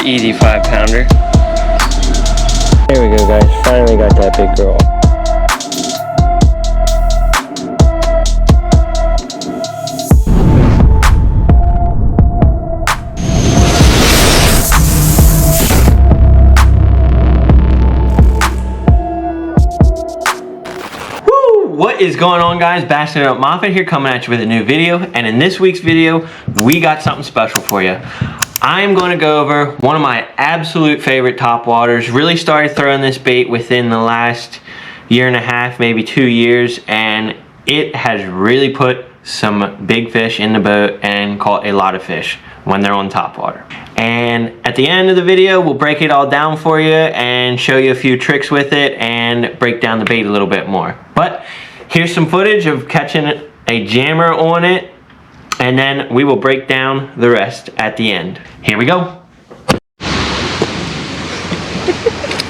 an easy 5-pounder. There we go, guys. Finally got that big girl. What is going on, guys? Bastard Up Moffat here, coming at you with a new video. And in this week's video, we got something special for you. I'm going to go over one of my absolute favorite topwaters. Really started throwing this bait within the last year and a half, maybe 2 years, and it has really put some big fish in the boat and caught a lot of fish when they're on topwater. And at the end of the video, we'll break it all down for you and show you a few tricks with it and break down the bait a little bit more. But here's some footage of catching a jammer on it, and then we will break down the rest at the end. Here we go.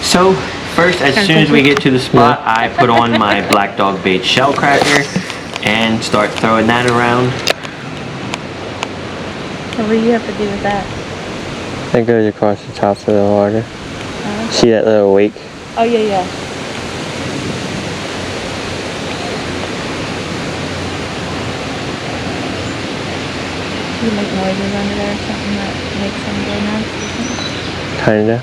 So first, as soon as we get to the spot, I put on my black dog bait shellcracker and start throwing that around. What do you have to do with that? That goes across the top of the water. See that little wake? Oh, yeah. You make noises under there or something that makes them go nuts? Kinda.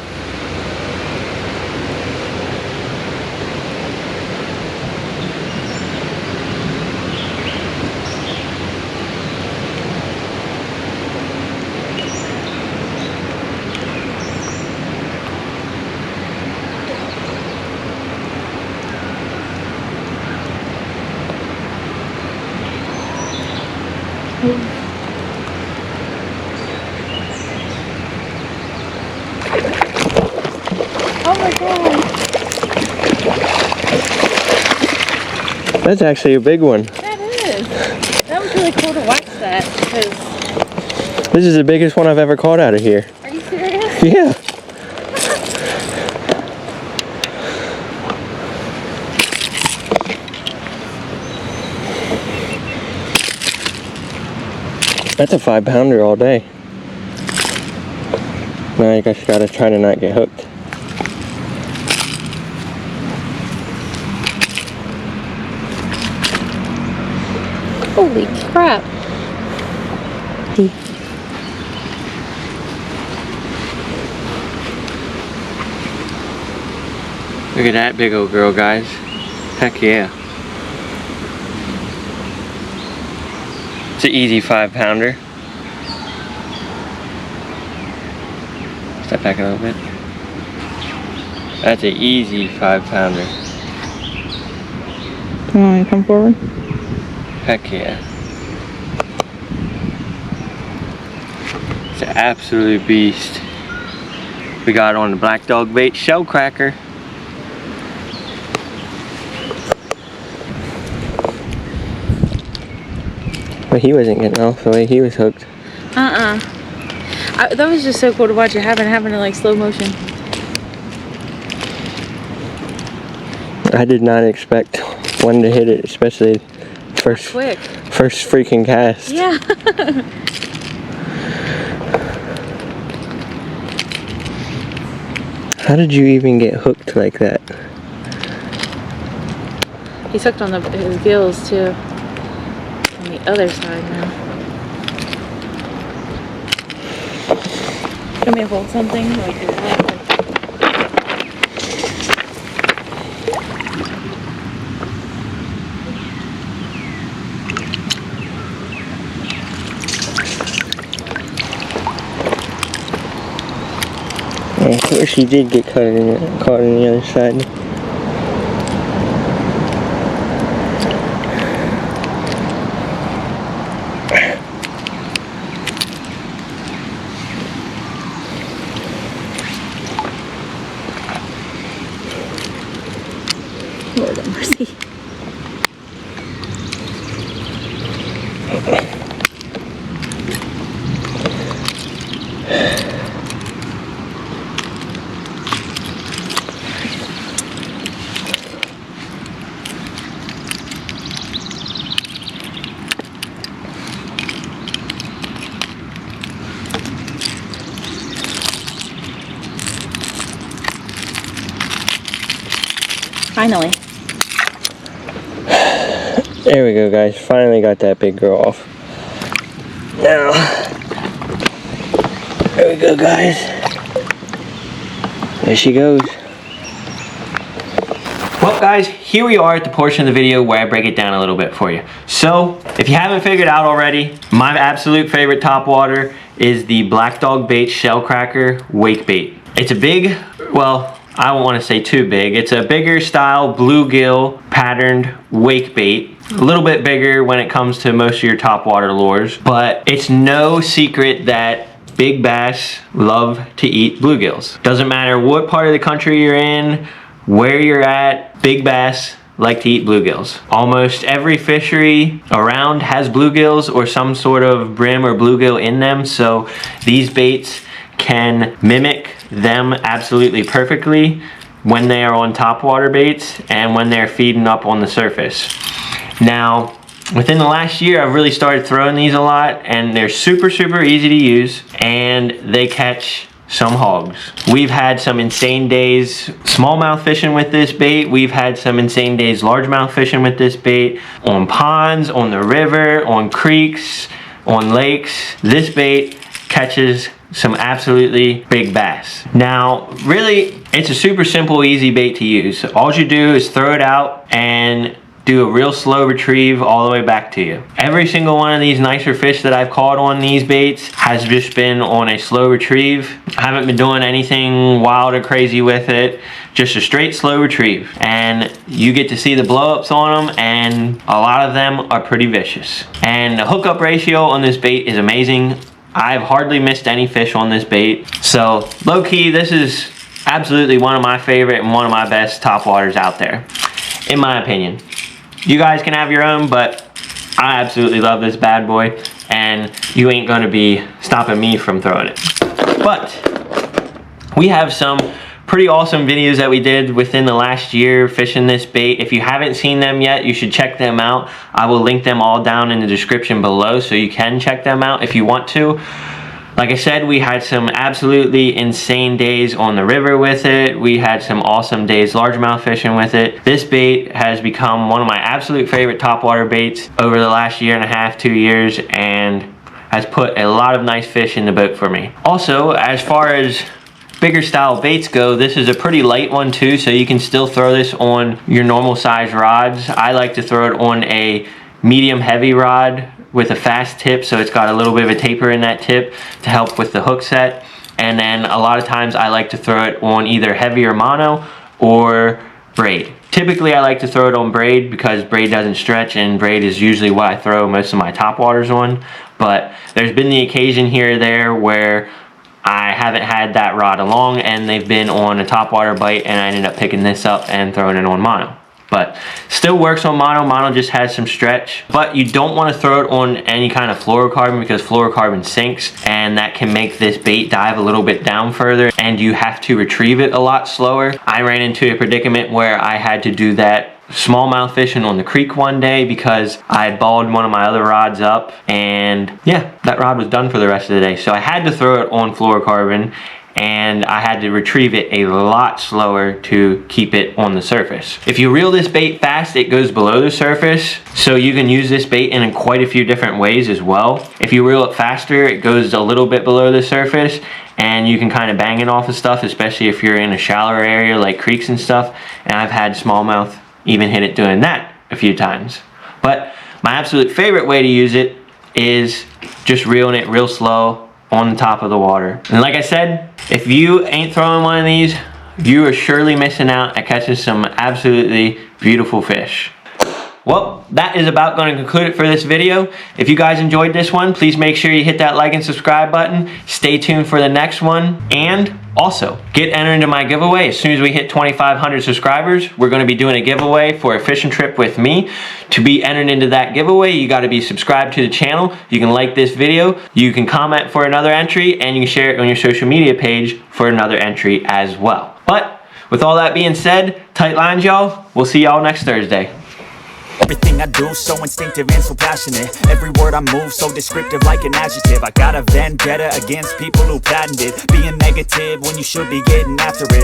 Oh my god! That's actually a big one. That is! That was really cool to watch that, because... This is the biggest one I've ever caught out of here. Are you serious? Yeah. That's a 5-pounder all day. Now I just gotta try to not get hooked. Holy crap! Look at that big old girl, guys. Heck yeah. It's an easy 5-pounder. Step back a little bit. That's an easy 5-pounder. Come on, come forward. Heck yeah. It's an absolute beast. We got on the black dog bait shellcracker. But he wasn't getting off the way he was hooked. That was just so cool to watch it happen in like slow motion. I did not expect one to hit it, especially first freaking cast. Yeah. How did you even get hooked like that? He's hooked on his gills too. On the other side now. Let me hold something like that. Of course he did get caught on the other side. Lord have mercy. Finally. There we go, guys. Finally got that big girl off. Now, there we go, guys. There she goes. Well guys, here we are at the portion of the video where I break it down a little bit for you. So, if you haven't figured out already, my absolute favorite topwater is the Black Dog Bait Shellcracker Wakebait. It's a big, well, I don't want to say too big. It's a bigger style bluegill patterned wake bait. A little bit bigger when it comes to most of your topwater lures, but it's no secret that big bass love to eat bluegills. Doesn't matter what part of the country you're in, where you're at, big bass like to eat bluegills. Almost every fishery around has bluegills or some sort of brim or bluegill in them, so these baits can mimic them absolutely perfectly when they are on topwater baits and when they're feeding up on the surface. Now, within the last year, I've really started throwing these a lot, and they're super easy to use, and they catch some hogs. We've had some insane days smallmouth fishing with this bait. We've had some insane days largemouth fishing with this bait on ponds, on the river, on creeks, on lakes. This bait catches some absolutely big bass. Now, really, it's a super simple, easy bait to use. All you do is throw it out and do a real slow retrieve all the way back to you. Every single one of these nicer fish that I've caught on these baits has just been on a slow retrieve. I haven't been doing anything wild or crazy with it, just a straight slow retrieve. And you get to see the blow-ups on them, and a lot of them are pretty vicious. And the hookup ratio on this bait is amazing. I've hardly missed any fish on this bait. So low-key, this is absolutely one of my favorite and one of my best topwaters out there, in my opinion. You guys can have your own, but I absolutely love this bad boy, and you ain't gonna be stopping me from throwing it. But we have some pretty awesome videos that we did within the last year fishing this bait. If you haven't seen them yet, you should check them out. I will link them all down in the description below, so you can check them out if you want to. Like I said, we had some absolutely insane days on the river with it. We had some awesome days largemouth fishing with it. This bait has become one of my absolute favorite topwater baits over the last year and a half, 2 years, and has put a lot of nice fish in the boat for me. Also, as far as bigger style baits go, this is a pretty light one too, so you can still throw this on your normal size rods. I like to throw it on a medium heavy rod with a fast tip, so it's got a little bit of a taper in that tip to help with the hook set. And then a lot of times I like to throw it on either heavier mono or braid. Typically I like to throw it on braid because braid doesn't stretch, and braid is usually what I throw most of my topwaters on. But there's been the occasion here or there where I haven't had that rod along and they've been on a topwater bite, and I ended up picking this up and throwing it on mono. But still works on mono. Mono just has some stretch, but you don't want to throw it on any kind of fluorocarbon because fluorocarbon sinks, and that can make this bait dive a little bit down further, and you have to retrieve it a lot slower. I ran into a predicament where I had to do that smallmouth fishing on the creek one day because I had balled one of my other rods up, and yeah, that rod was done for the rest of the day. So I had to throw it on fluorocarbon, and I had to retrieve it a lot slower to keep it on the surface. If you reel this bait fast, it goes below the surface, so you can use this bait in quite a few different ways as well. If you reel it faster, it goes a little bit below the surface, and you can kind of bang it off of stuff, especially if you're in a shallower area like creeks and stuff, and I've had smallmouth even hit it doing that a few times. But my absolute favorite way to use it is just reeling it real slow on the top of the water. And like I said, if you ain't throwing one of these, you are surely missing out at catching some absolutely beautiful fish. Well, that is about going to conclude it for this video. If you guys enjoyed this one, please make sure you hit that like and subscribe button. Stay tuned for the next one. And also, get entered into my giveaway. As soon as we hit 2,500 subscribers, we're going to be doing a giveaway for a fishing trip with me. To be entered into that giveaway, you got to be subscribed to the channel. You can like this video, you can comment for another entry, and you can share it on your social media page for another entry as well. But with all that being said, tight lines, y'all. We'll see y'all next Thursday. Everything I do so instinctive and so passionate. Every word I move so descriptive like an adjective. I got a vendetta against people who patented being negative when you should be getting after it.